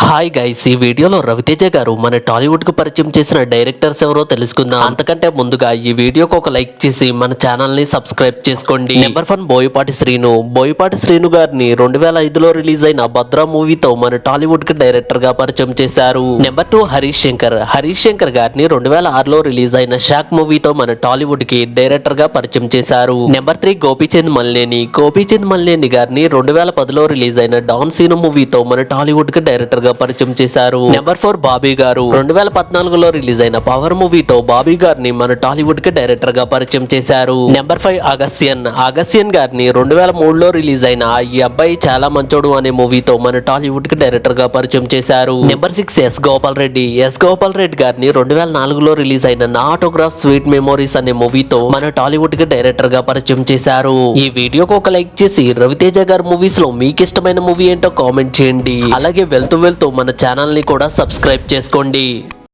Hi guys, ఈ వీడియోలో రవితేజ గారు మన టాలీవుడ్ కు పరిచయం చేసిన డైరెక్టర్స్ ఎవరో తెలుసుకుందాం. అంతకంటే ముందుగా ఈ వీడియోకి ఒక లైక్ చేసి మన ఛానల్ ని సబ్స్క్రైబ్ చేసుకోండి. నెంబర్ 1 బోయపాటి శ్రీను గారిని 2005లో రిలీజ్ అయిన భద్ర మూవీతో మన టాలీవుడ్ కి డైరెక్టర్ గా పరిచయం చేశారు. నెంబర్ 2 హరీష్ శంకర్ గారిని 2006లో రిలీజ్ అయిన షాక్ మూవీతో మన టాలీవుడ్ కి డైరెక్టర్ గా పరిచయం చేశారు. నెంబర్ 3 గోపీచంద్ మల్లేని గారిని 2010లో రిలీజ్ అయిన డాన్ సీను మూవీతో మన టాలీవుడ్ కి డైరెక్టర్ గా పరిచయం చేశారు. నెంబర్ 4 బాబీ గారు 2014లో రిలీజ్ అయిన పవర్ మూవీతో బాబీ గారిని మన టాలీవుడ్ కి డైరెక్టర్ గా పరిచయం చేశారు. నెంబర్ 5 అగస్త్యన్ గారిని 2003లో రిలీజ్ అయిన ఈ అబ్బాయి చాలా మంచోడు అనే మూవీతో మన టాలీవుడ్ కి డైరెక్టర్ గా పరిచయం చేశారు. నెంబర్ 6 ఎస్ గోపాల్ రెడ్డి గారిని 2004లో రిలీజ్ అయిన నా ఆటోగ్రాఫ్ స్వీట్ మెమోరీస్ అనే మూవీతో మన టాలీవుడ్ కి డైరెక్టర్ గా పరిచయం చేశారు. ఈ వీడియోకి ఒక లైక్ చేసి రవితేజ గారి మూవీస్ లో మీకు ఇష్టమైన మూవీ ఏంటో కామెంట్ చేయండి. అలాగే వెళ్తూ మన ఛానల్ ని కూడా సబ్స్క్రైబ్ చేసుకోండి.